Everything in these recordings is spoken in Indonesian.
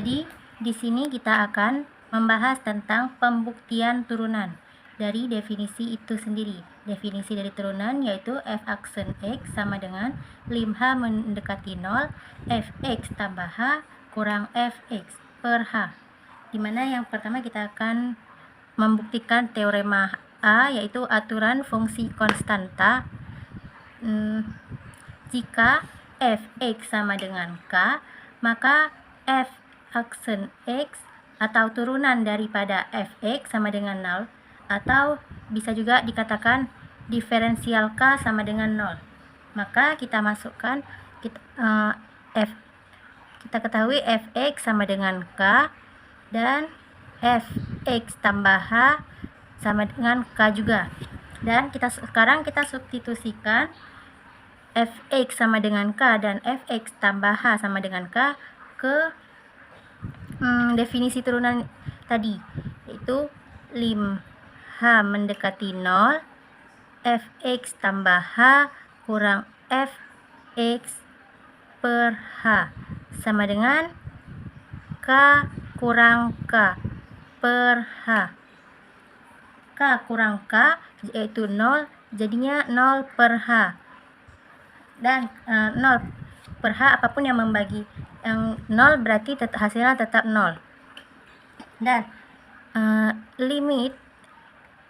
Jadi, di sini kita akan membahas tentang pembuktian turunan dari definisi itu sendiri. Definisi dari turunan yaitu f aksen x sama dengan lim h mendekati 0, fx tambah h kurang fx per h. Dimana yang pertama kita akan membuktikan teorema A, yaitu aturan fungsi konstanta. Jika fx sama dengan k, maka f aksen x atau turunan daripada fx sama dengan 0, atau bisa juga dikatakan diferensial k sama dengan 0. Maka kita masukkan kita ketahui fx sama dengan k dan fx tambah h sama dengan k juga. Dan sekarang kita substitusikan fx sama dengan k dan fx tambah h sama dengan k ke definisi turunan tadi, yaitu lim h mendekati 0, fx tambah h kurang fx per h sama dengan k kurang k per h. K kurang k yaitu 0, jadinya 0 per h. Dan 0 per h, apapun yang membagi yang 0 berarti hasilnya tetap 0. Dan limit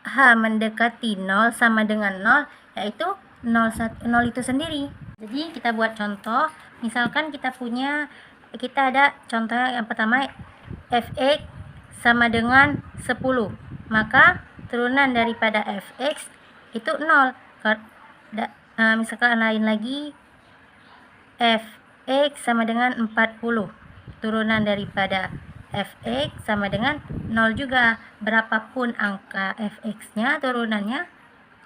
h mendekati 0 sama dengan 0, yaitu 0 itu sendiri. Jadi kita buat contoh. Misalkan kita ada contoh yang pertama, fx sama dengan 10, maka turunan daripada fx itu 0. Misalkan lain lagi, fx sama dengan 40, turunan daripada fx sama dengan 0 juga. Berapapun angka fx-nya, turunannya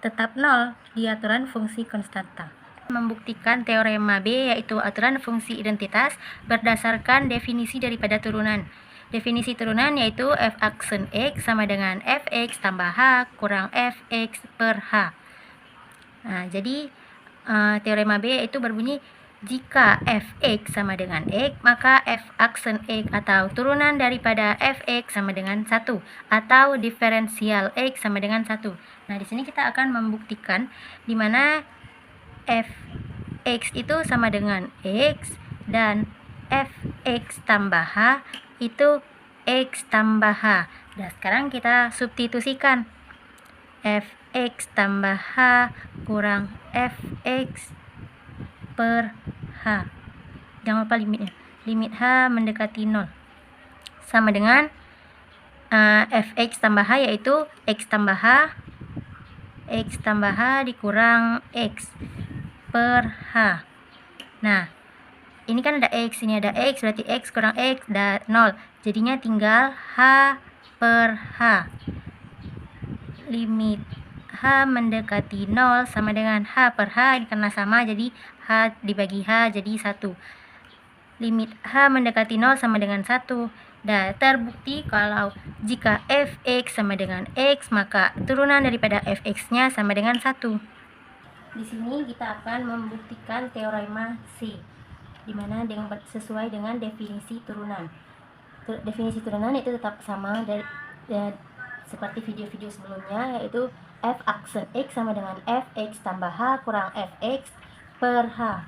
tetap 0 di aturan fungsi konstanta. Membuktikan teorema B, yaitu aturan fungsi identitas berdasarkan definisi daripada turunan. Definisi turunan yaitu f aksen x sama dengan fx tambah h kurang fx per h. Nah, jadi teorema B itu berbunyi, jika fx sama dengan x, maka f aksen x atau turunan daripada fx sama dengan 1, atau diferensial x sama dengan 1. Nah, di sini kita akan membuktikan di mana fx itu sama dengan x dan fx tambah h itu x tambah h. Nah, sekarang kita substitusikan fx tambah h kurang fx per h. Jangan lupa limitnya. Limit h mendekati 0 sama dengan fx tambah h yaitu x tambah h dikurang x per h. Nah, ini kan ada x, ini ada x, berarti x kurang x 0. Jadinya tinggal h per h. Limit h mendekati 0 sama dengan h per h, karena sama jadi h dibagi h jadi 1. Limit h mendekati 0 sama dengan 1. Dan terbukti kalau jika fx sama dengan x, maka turunan daripada fx-nya sama dengan 1. Di sini kita akan membuktikan teorema C, dimana sesuai dengan definisi turunan. Definisi turunan itu tetap sama seperti video-video sebelumnya, yaitu f aksen x sama dengan fx tambah h kurang fx per h.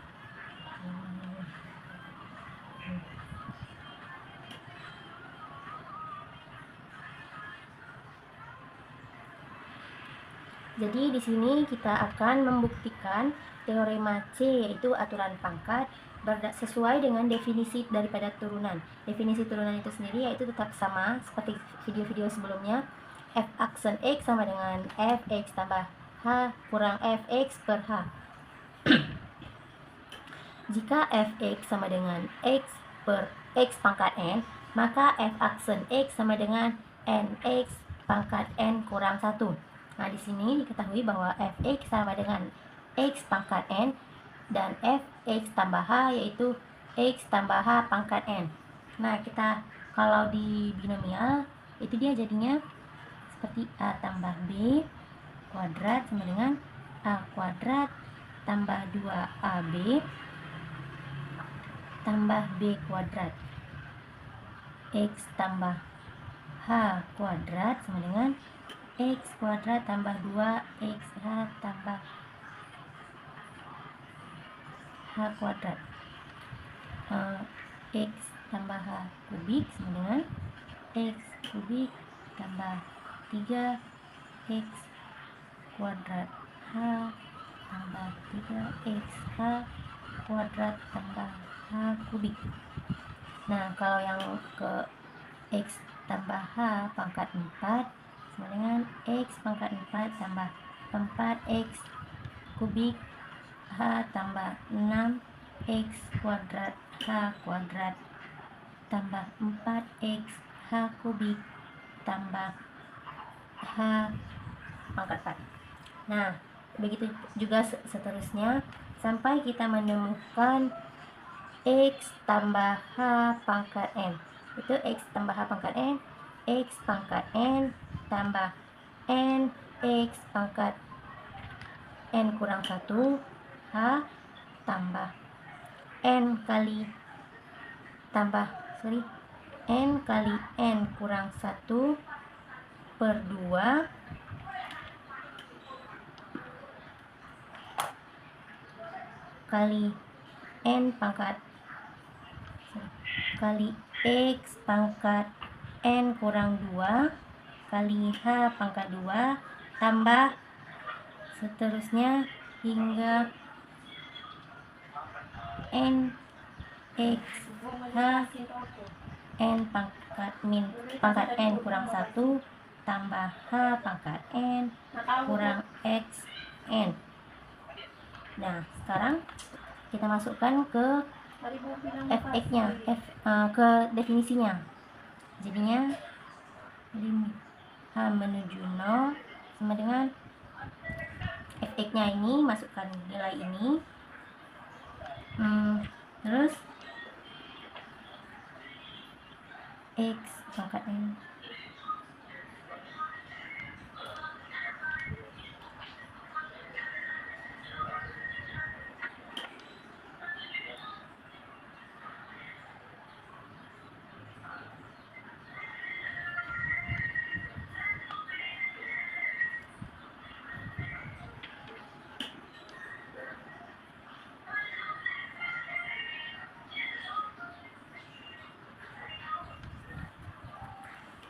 Jadi di sini kita akan membuktikan teorema C, yaitu aturan pangkat sesuai dengan definisi daripada turunan. Definisi turunan itu sendiri yaitu tetap sama seperti video-video sebelumnya. F aksen x sama dengan fx tambah h kurang fx per h. Jika fx sama dengan x per x pangkat n, maka f aksen x sama dengan nx pangkat n kurang 1. Nah, di sini diketahui bahwa fx sama dengan x pangkat n dan fx tambah h yaitu x tambah h pangkat n. Nah, kalau di binomial itu dia jadinya seperti a tambah b kuadrat sama dengan a kuadrat tambah 2ab tambah b kuadrat. X tambah H kuadrat sama dengan X kuadrat tambah 2XH tambah H kuadrat. X tambah H kubik sama dengan X kubik tambah 3X kuadrat H tambah 3XH kuadrat tambah H kubik. Nah, kalau yang ke X tambah H pangkat 4 sama dengan X pangkat 4 tambah 4X kubik H tambah 6X kuadrat H kuadrat tambah 4X H kubik tambah H pangkat 4. Nah, begitu juga seterusnya sampai kita menemukan X tambah H pangkat N. Itu X tambah H pangkat N, X pangkat N tambah N X pangkat N kurang 1 H tambah N kali N kali N kurang 1 per 2 kali N pangkat kali X pangkat N kurang 2 kali H pangkat 2 tambah seterusnya hingga N X H N pangkat N kurang 1 tambah H pangkat N kurang X N. Nah, sekarang kita masukkan ke fx-nya, ke definisinya. Jadinya limit H menuju 0 sama dengan fx-nya ini, masukkan nilai ini. Terus X pangkat N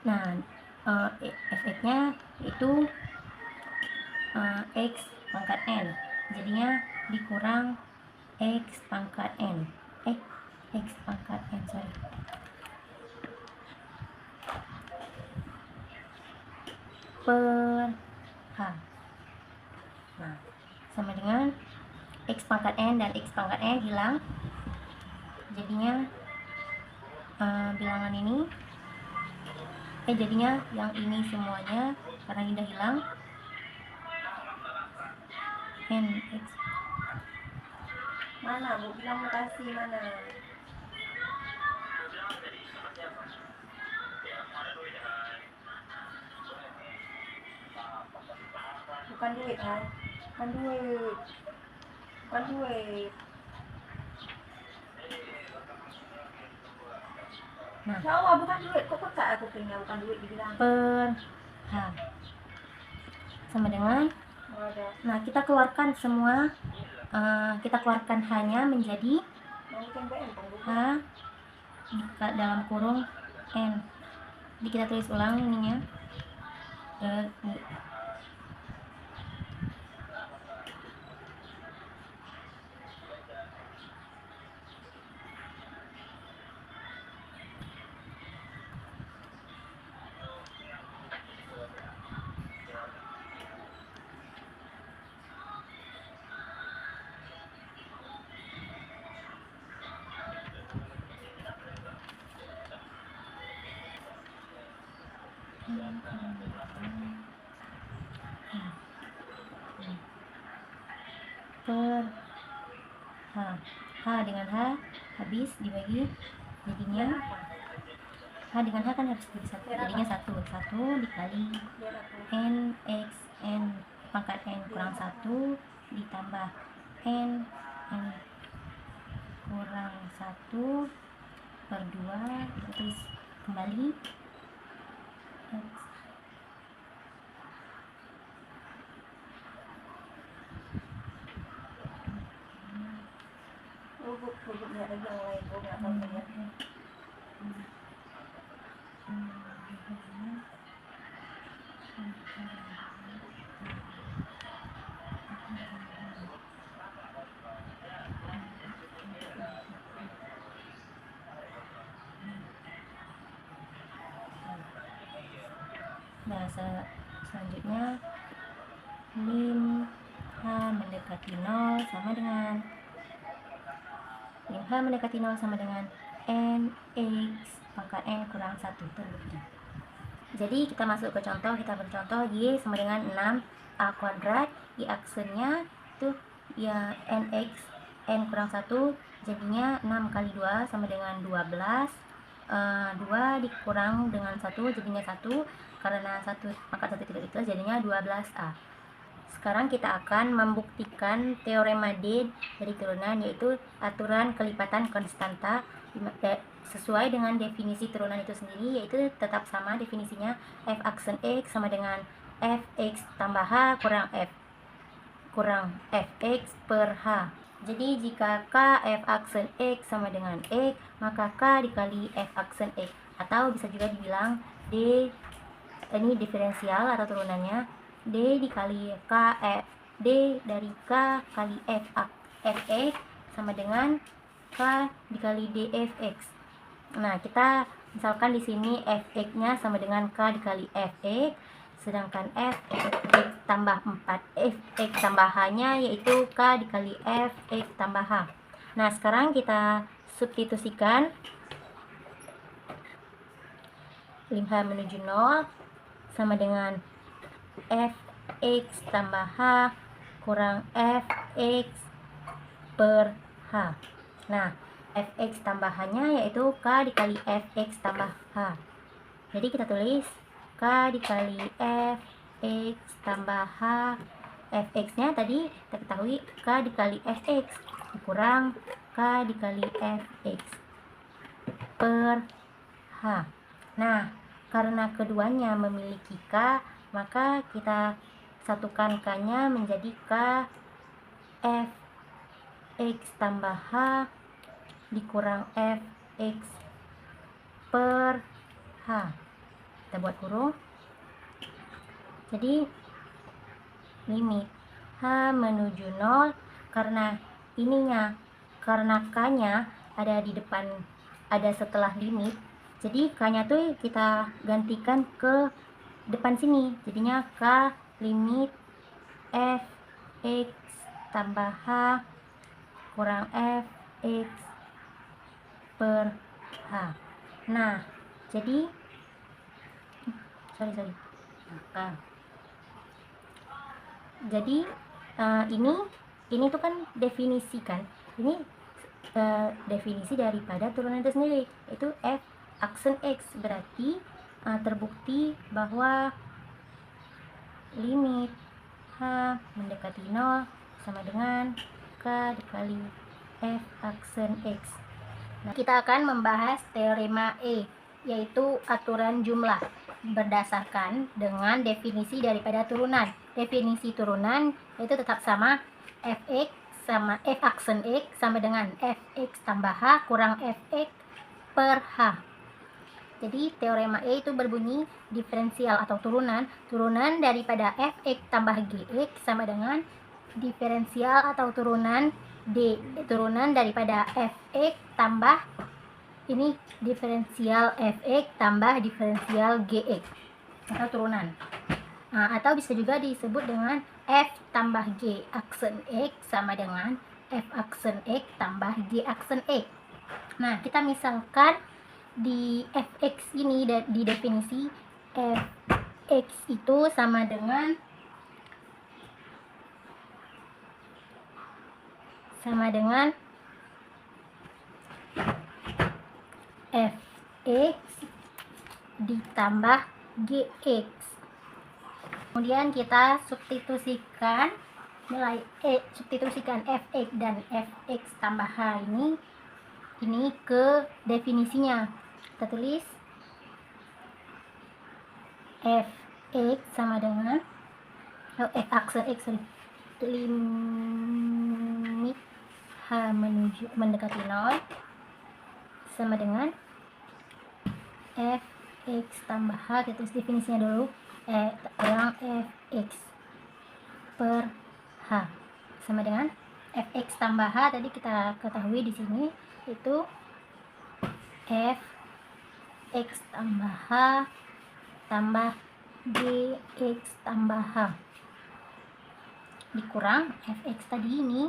Nah, efeknya itu X pangkat N, jadinya dikurang X pangkat N X pangkat N, sorry, per H. Nah, sama dengan X pangkat N dan X pangkat N hilang, jadinya bilangan ini jadinya yang ini semuanya karena ini udah hilang, N X mana Bu bilang mutasi mana? Bukan duit kan? Bukan duit. Bukan duit. Nah, Jawa bukan duit. Kok peka aku punya bukan duit dibilang per H sama dengan. Nah, kita keluarkan semua. Kita keluarkan H-nya menjadi H dalam kurung N. Jadi kita tulis ulang ininya. Per H. H dengan H habis dibagi, jadinya H dengan H kan harus jadi 1, jadinya 1 dikali N X N pangkat N kurang 1 ditambah N kurang 1 per 2 terus kembali X. Nah, selanjutnya lim H mendekati 0 sama dengan lim H mendekati 0 sama dengan NX pangkat N kurang 1 terbukti. Jadi kita masuk ke contoh, kita bercontoh Y sama dengan 6A kuadrat, Y aksennya itu ya NX N kurang 1, jadinya 6 kali 2 sama dengan 12, 2 dikurang dengan 1 jadinya 1, karena 1 pangkat 1 tidak ditulis jadinya 12A. Sekarang kita akan membuktikan teorema D dari turunan, yaitu aturan kelipatan konstanta sesuai dengan definisi turunan itu sendiri, yaitu tetap sama definisinya f aksen X sama dengan fx tambah h kurang fx per h. Jadi jika k f aksen X sama dengan X, maka k dikali f aksen X, atau bisa juga dibilang D ini diferensial atau turunannya D dikali K D dari K kali Fx sama dengan K dikali dfx. Nah, kita misalkan di sini Fx-nya sama dengan K dikali Fx, sedangkan Fx tambah 4, Fx tambah H-nya yaitu K dikali Fx tambah H. Nah, sekarang kita substitusikan lim H menuju 0 sama dengan Fx tambah H kurang Fx per H. Nah, Fx tambah H-nya yaitu K dikali Fx tambah H. Jadi kita tulis K dikali Fx tambah H. Fx-nya tadi kita ketahui K dikali Fx kurang K dikali Fx per H. Nah, karena keduanya memiliki K, maka kita satukan K-nya menjadi K Fx tambah H dikurang Fx per H. Kita buat kurung. Jadi limit H menuju 0, karena K-nya ada di depan, ada setelah limit, jadi K-nya tuh kita gantikan ke depan sini, jadinya K limit Fx tambah H kurang Fx per H. Nah, jadi jadi ini tuh kan definisi kan, ini definisi daripada turunan itu sendiri, yaitu f aksen X, berarti terbukti bahwa limit H mendekati 0 sama dengan K dikali f aksen X. Nah, kita akan membahas teorema E, yaitu aturan jumlah berdasarkan dengan definisi daripada turunan. Definisi turunan yaitu tetap sama fx sama f aksen X sama dengan fx tambah H kurang fx per H. Jadi teorema E itu berbunyi diferensial atau turunan daripada fx tambah gx sama dengan diferensial atau turunan daripada fx tambah ini diferensial fx tambah diferensial gx atau turunan. Atau bisa juga disebut dengan f tambah g aksen X sama dengan f aksen X tambah g aksen X. Nah, kita misalkan di fx ini di definisi fx itu sama dengan fx ditambah gx. Kemudian kita substitusikan substitusikan fx dan fx tambah h ini ke definisinya. Kita tulis fx sama dengan f aksen x, limit h mendekati 0 sama dengan fx tambah h. Kita tulis definisinya dulu, kurang fx per h sama dengan fx tambah h. Tadi kita ketahui di sini itu fx tambah h tambah gx tambah h dikurang fx tadi ini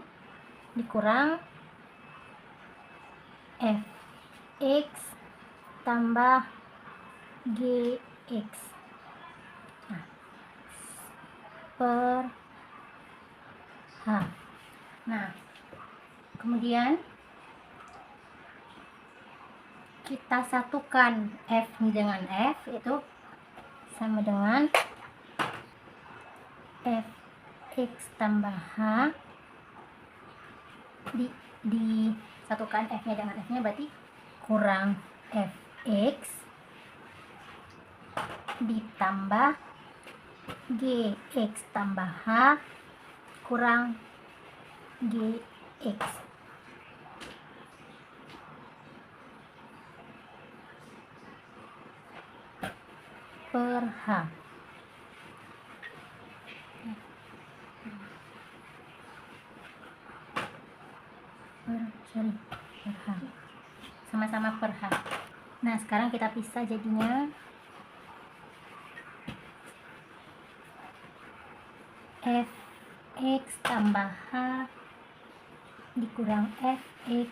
dikurang fx tambah gx, nah, per h. Nah, kemudian kita satukan f dengan f, itu sama dengan fx tambah h disatukan f nya dengan f nya, berarti kurang fx ditambah gx tambah h kurang gx per h. Per h, sama-sama per h. Nah, sekarang kita pisah, jadinya fx tambah h dikurang fx,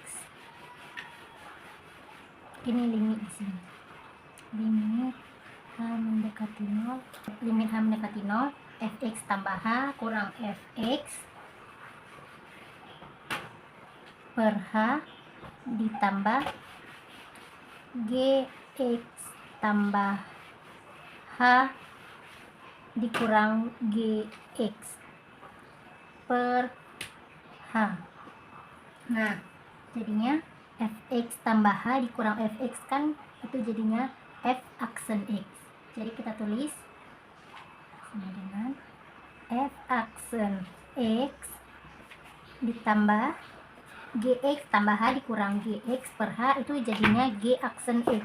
ini limit di sini, limit h mendekati 0, limit h mendekati 0, fx tambah h kurang fx per h ditambah gx tambah h dikurang gx per h. Nah, jadinya fx tambah h dikurang fx kan itu jadinya f aksen x. Jadi kita tulis sama dengan f aksen x ditambah gx tambah h dikurang gx per h, itu jadinya g aksen x.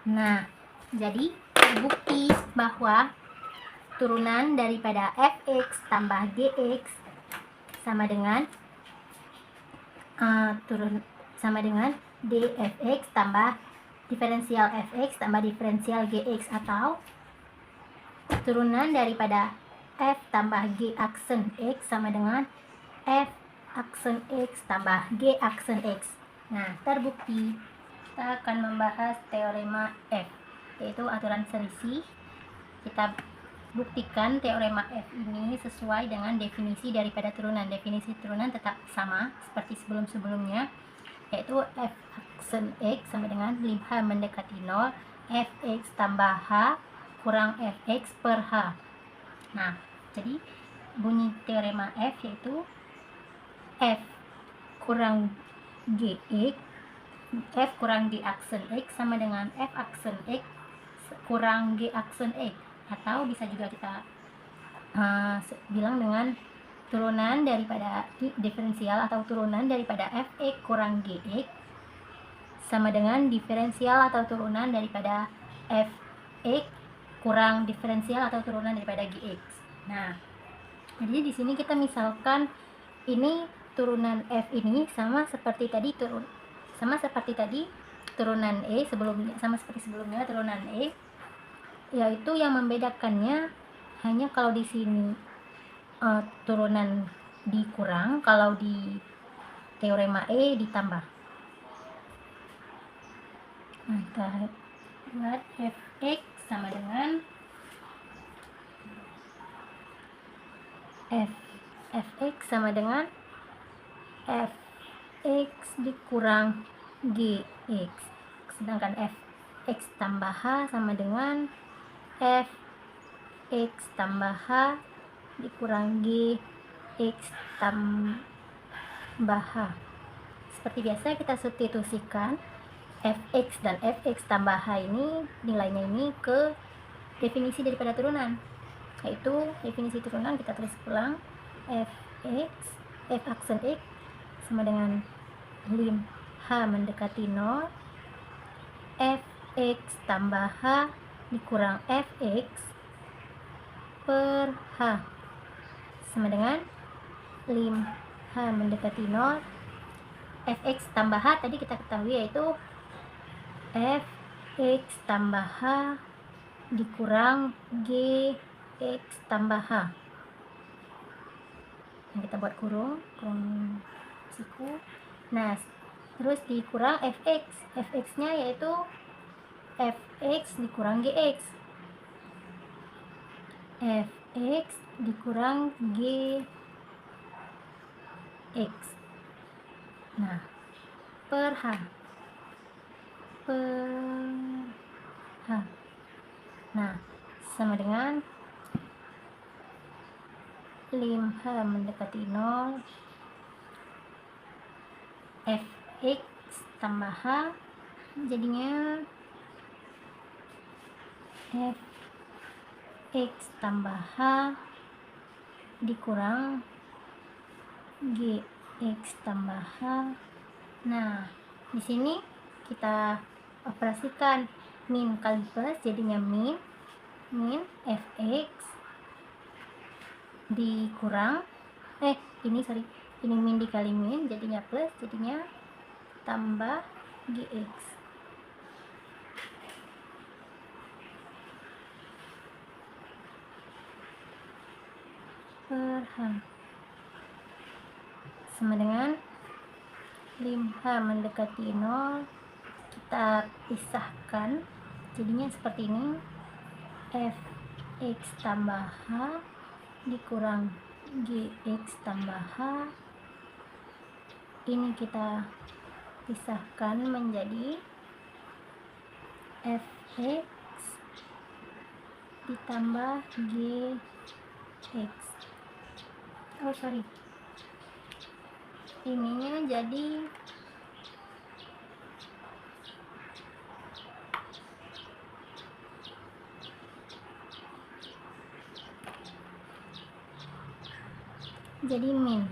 Nah, jadi terbukti bahwa turunan daripada fx tambah gx sama dengan dfx tambah diferensial fx tambah diferensial gx, atau turunan daripada f tambah g aksen x sama dengan f aksen x tambah g aksen x. Nah, terbukti. Kita akan membahas teorema F, yaitu aturan selisih. Kita buktikan teorema F ini sesuai dengan definisi daripada turunan. Definisi turunan tetap sama seperti sebelum-sebelumnya, yaitu f aksen x sama dengan lim h mendekati 0, fx tambah h kurang fx per h. Nah, jadi bunyi teorema F yaitu f kurang gx, f kurang g aksen x sama dengan f aksen x kurang g aksen x, atau bisa juga kita bilang dengan turunan daripada diferensial atau turunan daripada fx kurang gx sama dengan diferensial atau turunan daripada fx kurang diferensial atau turunan daripada gx. Nah, jadi di sini kita misalkan ini turunan f ini sama seperti tadi turunan e sebelumnya, sama seperti sebelumnya turunan e, yaitu yang membedakannya hanya kalau di sini turunan dikurang, kalau di teorema E ditambah. Nah, kita buat fx sama dengan fx sama dengan fx dikurang gx, sedangkan fx tambah h sama dengan fx tambah h dikurang gx tambah h. Seperti biasa kita substitusikan fx dan fx tambah h ini nilainya ini ke definisi daripada turunan, yaitu definisi turunan kita tulis ulang. Fx, f aksen x sama dengan lim h mendekati 0, fx tambah h dikurang fx per h sama dengan lim h mendekati 0. Fx tambah h tadi kita ketahui yaitu fx tambah h dikurang gx tambah h. Nah, kita buat kurung siku. Nah, terus dikurang fx. Fx-nya yaitu fx dikurang gx. Fx dikurang gx. Nah, per h. Nah, sama dengan lim h mendekati 0, fx tambah h jadinya fx tambah h dikurang gx tambah h. Nah, di sini kita operasikan min kali plus jadinya min fx dikurang ini min dikali min jadinya plus, jadinya tambah gx per h sama dengan lim h mendekati 0, kita pisahkan jadinya seperti ini, fx tambah h dikurang gx tambah h. Ini kita pisahkan menjadi fx ditambah gx. Ininya jadi min.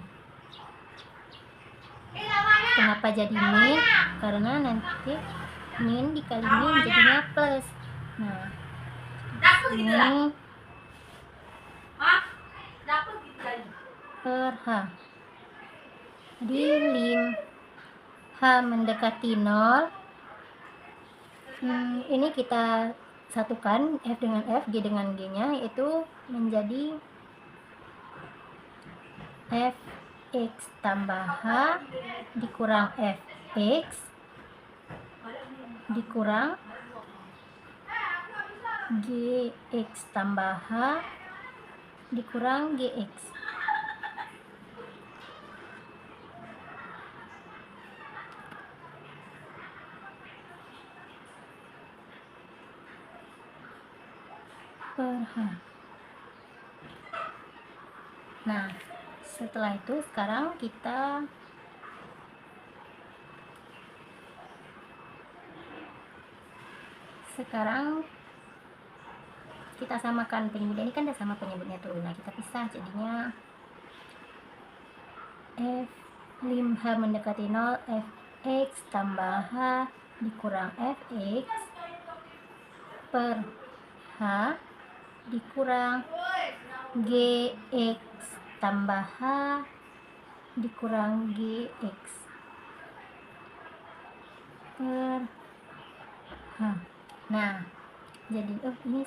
Kenapa jadi min? Karena nanti min dikali min jadinya plus. Nah, ini per h. Jadi lim h mendekati 0. Ini kita satukan f dengan f, g dengan g nya, yaitu menjadi fx tambah h dikurang fx dikurang gx tambah h dikurang gx. Per h. Nah, setelah itu sekarang kita samakan penyebutnya. Ini kan udah sama penyebutnya tuh. Nah, kita pisah jadinya f lim h mendekati 0, fx tambah h dikurang fx per h dikurang gx tambah h dikurang gx per h. Nah, jadi ini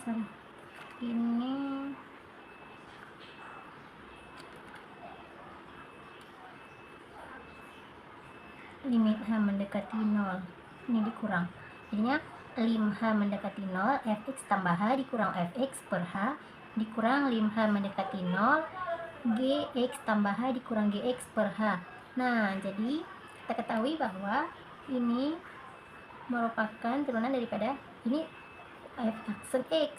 limit h mendekati 0, ini dikurang, jadinya lim h mendekati 0, fx tambah h dikurang fx per h dikurang lim h mendekati 0, gx tambah h dikurang gx per h. Nah, jadi kita ketahui bahwa ini merupakan turunan daripada ini f aksen x,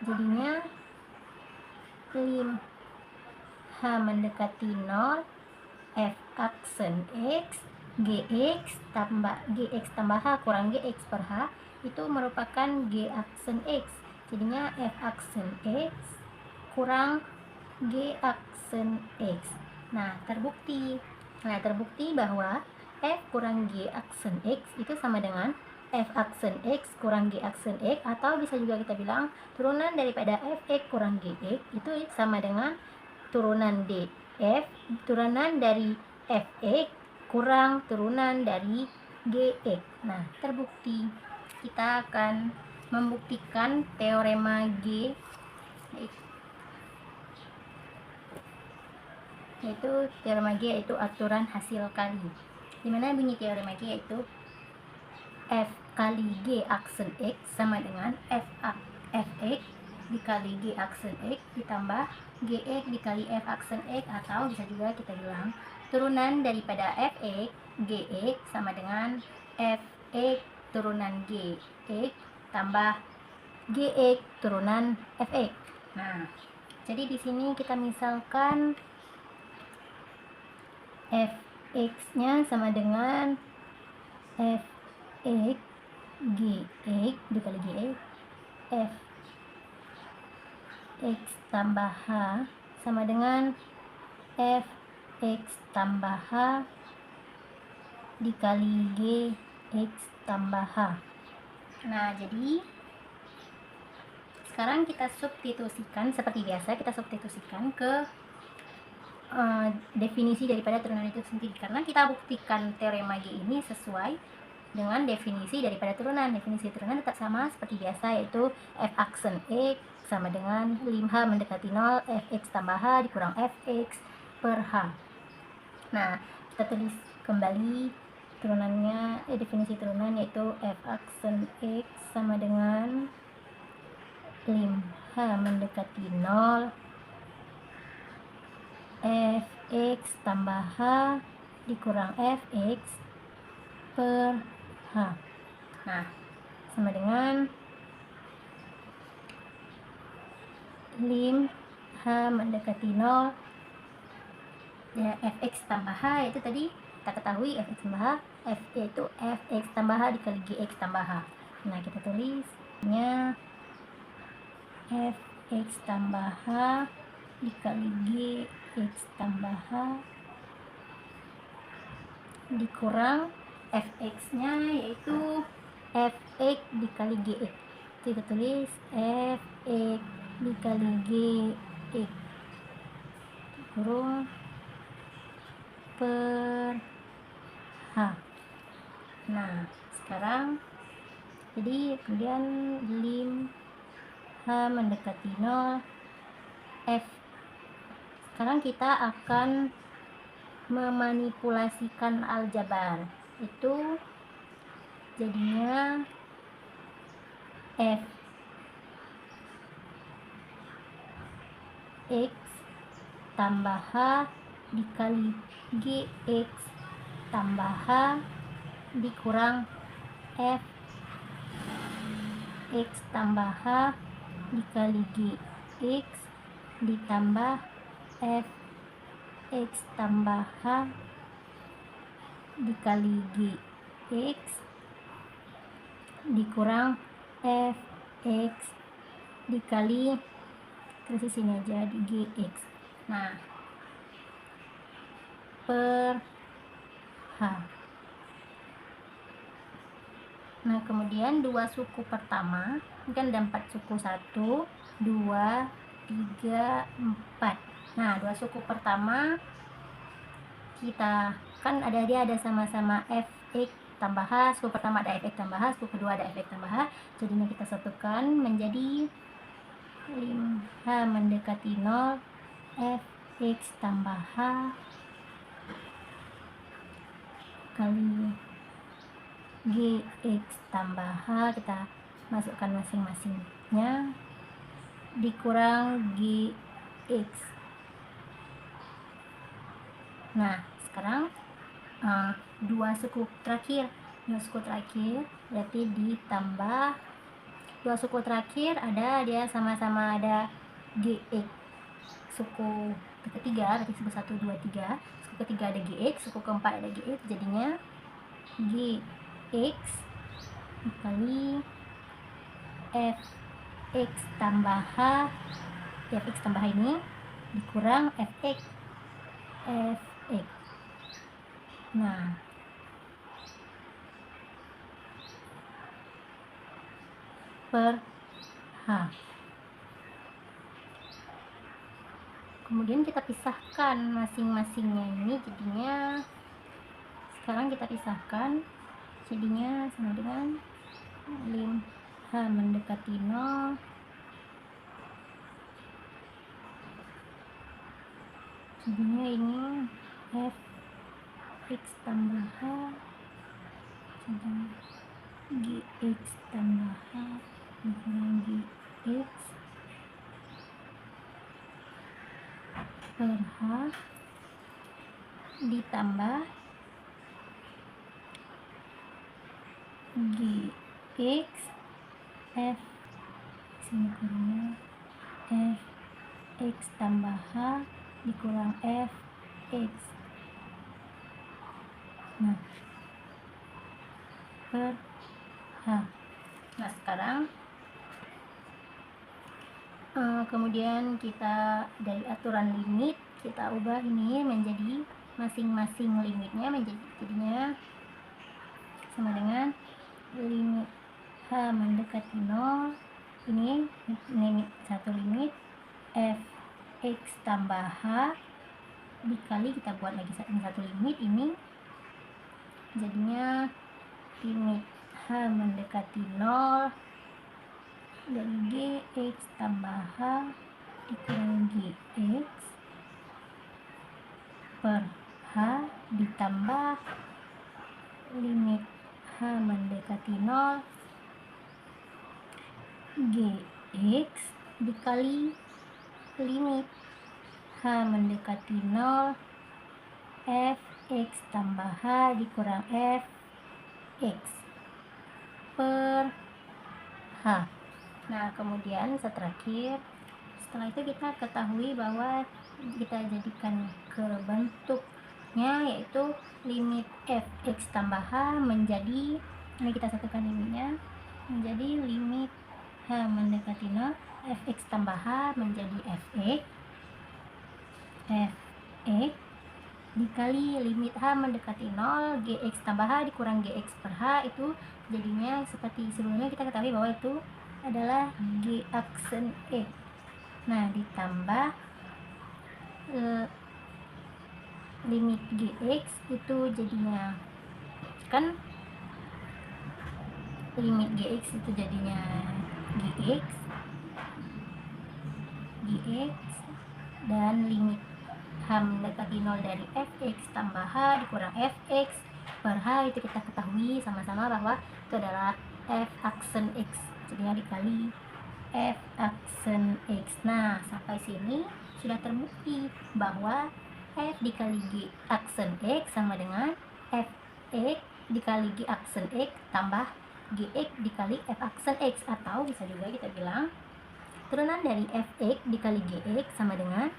jadinya lim h mendekati 0, f aksen x, gx tambah h kurang gx per h itu merupakan g aksen x. Jadinya F aksen X kurang G aksen X. Nah, terbukti bahwa F kurang G aksen X itu sama dengan F aksen X kurang G aksen X, atau bisa juga kita bilang turunan daripada Fx kurang Gx itu sama dengan turunan df turunan dari Fx kurang turunan dari Gx. Nah, terbukti. Kita akan membuktikan teorema G, yaitu teorema G yaitu aturan hasil kali. Dimana bunyi teorema G yaitu F kali G aksen X sama dengan Fx dikali G aksen X ditambah Gx dikali F aksen X, atau bisa juga kita bilang turunan daripada Fx Gx sama dengan Fx turunan Gx tambah Gx turunan Fx. Nah, jadi di sini kita misalkan Fx-nya sama dengan Fx Gx dikali Gx, Fx tambah H sama dengan Fx tambah H dikali Gx tambah H. Nah, jadi sekarang kita substitusikan seperti biasa, kita substitusikan ke definisi daripada turunan itu sendiri, karena kita buktikan teorema G ini sesuai dengan definisi daripada turunan. Definisi turunan tetap sama seperti biasa, yaitu F aksen X sama dengan lim H mendekati 0 Fx tambah H dikurang Fx per H. Nah, kita tulis kembali turunannya, definisi turunan yaitu F aksen X sama dengan lim H mendekati 0 Fx tambah H dikurang Fx per H. Nah, sama dengan lim H mendekati 0 ya, Fx tambah H itu tadi kita ketahui Fx tambah H, F yaitu Fx tambah H dikali Gx tambah H. Nah, kita tulisnya Fx tambah H dikali Gx tambah H dikurang Fx-nya yaitu Fx dikali Gx. Kita tulis Fx dikali Gx kurang per H. Nah, sekarang jadi kemudian lim H mendekati 0 F. Sekarang kita akan memanipulasikan aljabar. Itu jadinya F X tambah H dikali Gx tambah H dikurang F X tambah H dikali Gx ditambah F X tambah H dikali Gx dikurang F X dikali, terus sini aja di Gx. Nah, per H. Nah, kemudian dua suku pertama kan ada 4 suku, 1, 2, 3, 4. Nah, dua suku pertama kita kan ada sama-sama Fx tambah H, suku pertama ada Fx tambah H, suku kedua ada Fx tambah H, jadinya kita satukan menjadi lim H mendekati 0 Fx tambah H kali Gx tambah H, kita masukkan masing-masingnya dikurang Gx. Nah, sekarang dua suku terakhir berarti ditambah dua suku terakhir dia sama-sama ada Gx. Suku ketiga berarti suku 1, 2, 3, suku ketiga ada Gx, suku keempat ada Gx, jadinya Gx dikali F X tambah H, fx tambah ini dikurang fx. Nah, per H. Kemudian kita pisahkan masing-masingnya ini, jadinya sekarang kita pisahkan, jadinya sama dengan lim H mendekati 0, jadinya ini f x tambah H jadinya gx tambah H dikurang gx per H ditambah gx f sini kurangnya f x tambah H dikurang fx. Nah, per H. Nah, sekarang kemudian kita dari aturan limit kita ubah ini menjadi masing-masing limitnya jadinya sama dengan limit H mendekati 0, ini limit satu limit fx tambah H dikali, kita buat lagi satu limit, ini jadinya limit H mendekati 0 dari gx tambah H dikurang gx per H ditambah limit H mendekati 0 gx dikali limit H mendekati 0 fx tambah H dikurang fx per H. Nah, kemudian setelah itu kita ketahui bahwa kita jadikan ke bentuknya, yaitu limit fx tambah H menjadi, ini kita satukan limitnya menjadi limit H mendekati 0 fx tambah H menjadi fx dikali limit H mendekati 0 gx tambah H dikurang gx per H, itu jadinya seperti sebelumnya kita ketahui bahwa itu adalah g aksen x. Nah, ditambah limit gx itu jadinya kan limit gx itu jadinya gx dan limit H mendekati 0 dari fx tambah H dikurang fx per H, itu kita ketahui sama-sama bahwa itu adalah f aksen x, jadinya dikali f aksen x. Nah, sampai sini sudah terbukti bahwa f dikali g aksen x sama dengan fx dikali g aksen x tambah gx dikali f aksen x, atau bisa juga kita bilang turunan dari fx dikali gx sama dengan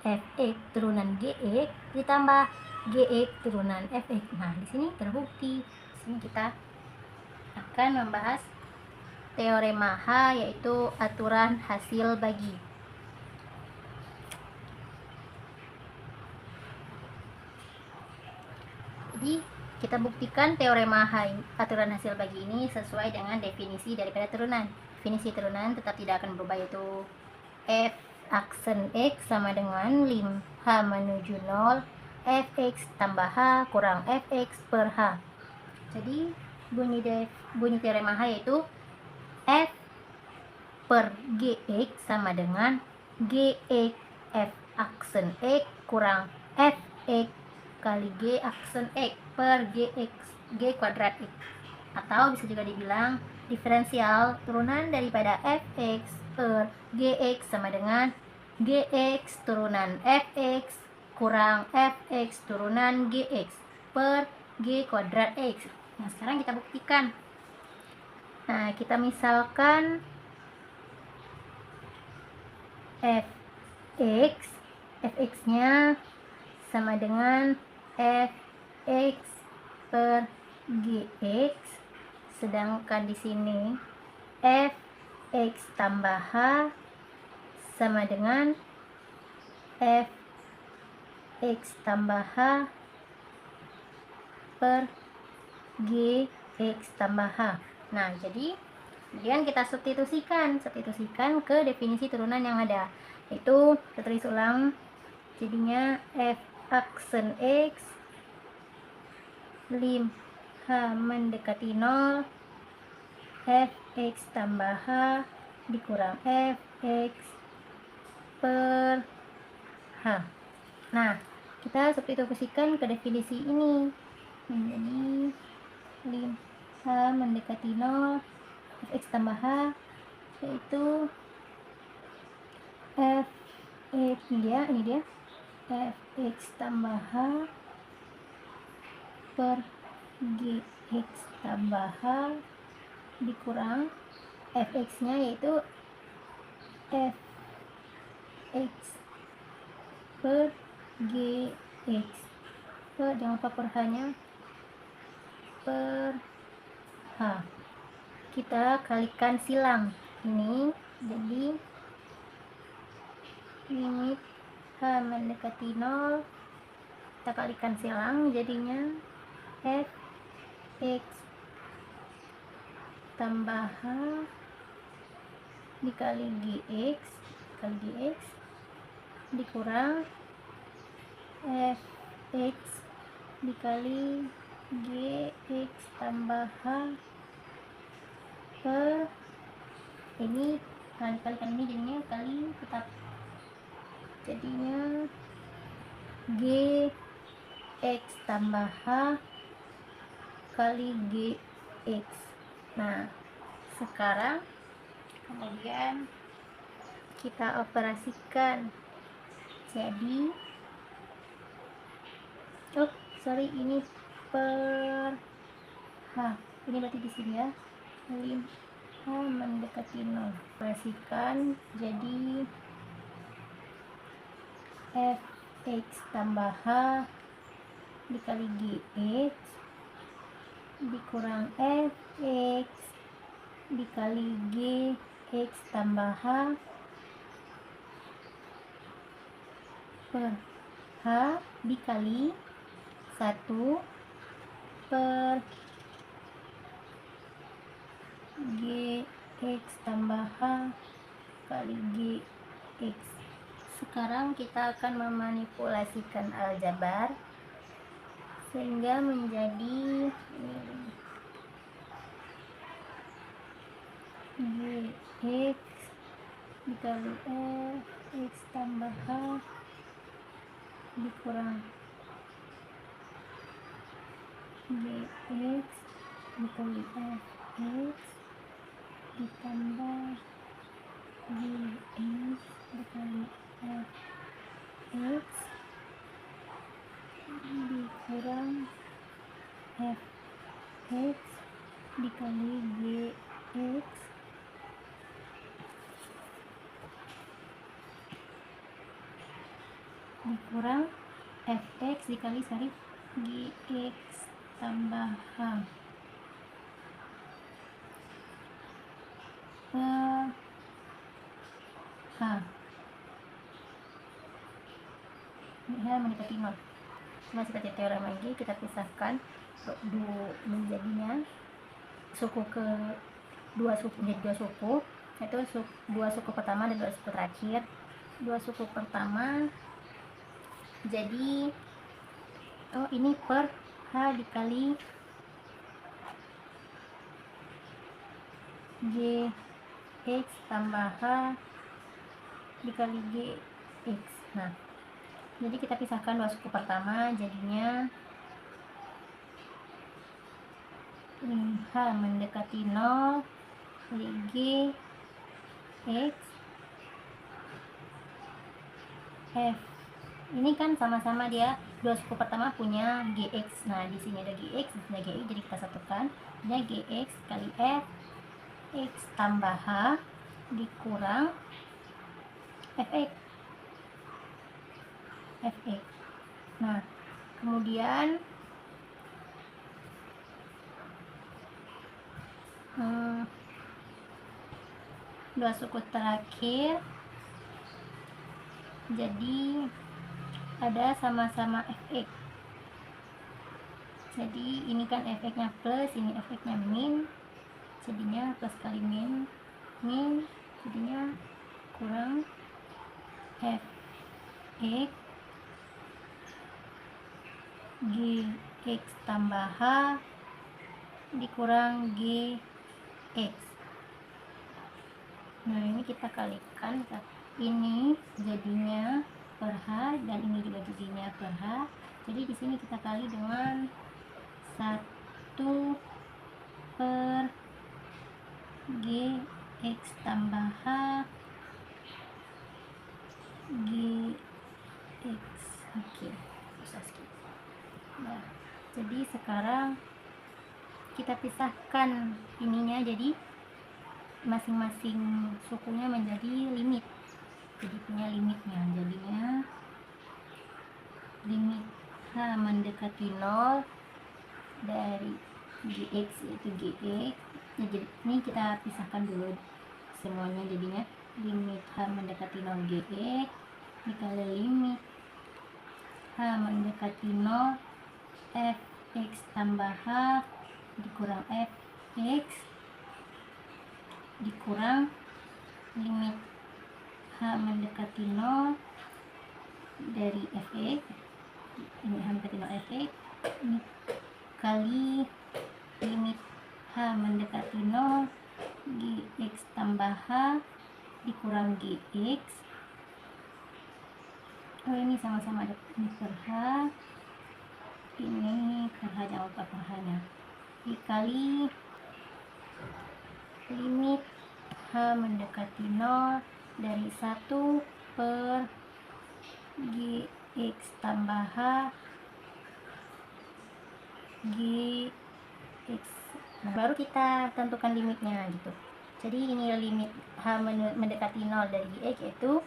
fx turunan gx ditambah gx turunan fx. Nah, di sini terbukti. Di sini kita akan membahas teorema H, yaitu aturan hasil bagi. Jadi kita buktikan teorema H, aturan hasil bagi ini sesuai dengan definisi daripada turunan. Definisi turunan tetap tidak akan berubah, yaitu f aksen x sama dengan lim H menuju 0 fx tambah H kurang fx per H. Jadi bunyi teorema H yaitu f per gx sama dengan gx f aksen x kurang fx kali g aksen x per gx g kuadrat x, atau bisa juga dibilang diferensial turunan daripada fx per gx sama dengan gx turunan fx kurang fx turunan gx per g kuadrat x. Nah, sekarang kita buktikan. Nah, kita misalkan fx nya sama dengan fx per gx, sedangkan di sini fx X tambah H sama dengan Fx tambah H per Gx tambah H. Nah, jadi kemudian kita substitusikan ke definisi turunan yang ada. Itu kita tulis ulang, jadinya F aksen X lim H mendekati 0 Fx tambah H dikurang Fx per H. Nah, kita substitusikan ke definisi ini menjadi lim H mendekati 0 Fx tambah H, yaitu Fx ini dia Fx tambah H per Gx tambah H dikurang Fx nya yaitu Fx per Gx jangan lupa per H nya per H. Kita kalikan silang ini, jadi limit H mendekati 0 kita kalikan silang, jadinya Fx tambah H dikali Gx dikurang Fx dikali Gx tambah H per ini kalikan ini jadinya kali tetap, jadinya Gx tambah H kali Gx. Nah, sekarang kemudian kita operasikan, jadi ini per H, ini berarti di sini ya, lim H mendekati 0 operasikan, jadi Fx tambah H dikali Gx dikurang Fx dikali Gx tambah H per H dikali 1 per Gx tambah H kali Gx. Sekarang kita akan memanipulasikan aljabar sehingga menjadi Gx dikali Fx tambah H dikurang Gx dikali Fx ditambah Gx dikali Fx dikurang Fx dikali Gx dikurang Fx dikali Gx tambah H per H. H mendekati 0. Nah, seperti teorem lagi, kita pisahkan menjadinya suku ke dua suku, yaitu dua suku pertama dan dua suku terakhir. Dua suku pertama jadi ini per H dikali Gx tambah H dikali Gx. Nah, jadi kita pisahkan dua suku pertama, jadinya H mendekati 0 kali Gx F. Ini kan sama-sama dia dua suku pertama punya Gx. Nah, di sini ada Gx, di sini ada Gx, jadi kita satukan. Ini Gx kali F X tambah H dikurang Fx. Nah, kemudian dua suku terakhir, jadi ada sama-sama fx. Jadi ini kan fx-nya plus, ini fx-nya min, jadinya plus kali min, jadinya kurang fx gx tambah h dikurang gx. Nah, ini kita kalikan, ini jadinya per h dan ini juga jadinya per h. Jadi di sini kita kali dengan 1 per gx tambah h gx. Oke, susah sedikit. Nah, jadi sekarang kita pisahkan ininya, jadi masing-masing sukunya menjadi limit. Jadi punya limitnya, jadinya limit h mendekati 0 dari gx yaitu gx. Nah, jadi ini kita pisahkan dulu semuanya, jadinya limit h mendekati 0 gx dikali limit h mendekati 0 fx tambah h dikurang fx dikurang limit h mendekati 0 dari fx, ini h mendekati 0 fx, ini kali limit h mendekati 0 gx tambah h dikurang gx. Oh, ini sama-sama ada ini per h, ini per h, jangan lupa per h nya, dikali limit h mendekati 0 dari 1 per gx tambah h gx. Nah, baru kita tentukan limitnya gitu. Jadi ini limit h mendekati 0 dari gx yaitu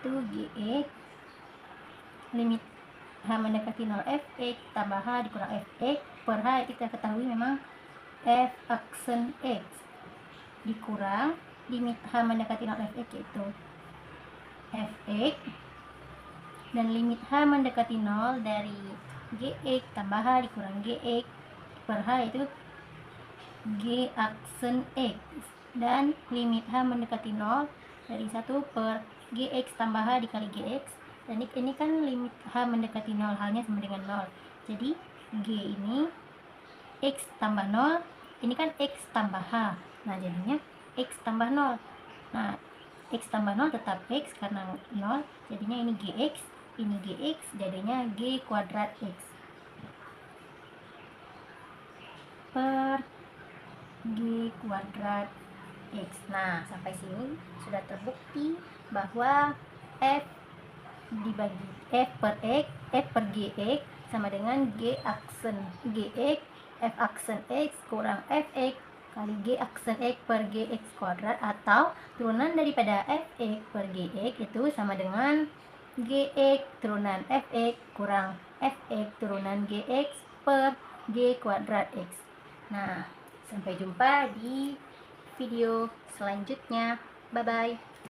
gx, limit h mendekati 0 fx tambah h dikurang fx per h kita ketahui memang f aksen x dikurang limit h mendekati 0 fx yaitu fx, dan limit h mendekati 0 dari gx tambah h dikurang gx per h itu g aksen x, dan limit h mendekati 0 dari 1 per gx tambah h dikali gx, dan ini kan limit h mendekati 0, halnya sama dengan 0, jadi g ini x tambah 0, ini kan x tambah h, nah jadinya x tambah 0. Nah, x tambah 0 tetap x karena 0, jadinya ini gx, jadinya g kuadrat x per g kuadrat x. Nah, sampai sini sudah terbukti bahwa f dibagi f per gx sama dengan g aksen gx, f aksen x kurang fx kali g aksen x per gx kuadrat, atau turunan daripada fx per gx itu sama dengan gx turunan fx kurang fx turunan gx per g kuadrat x. Nah, sampai jumpa di video selanjutnya. Bye-bye.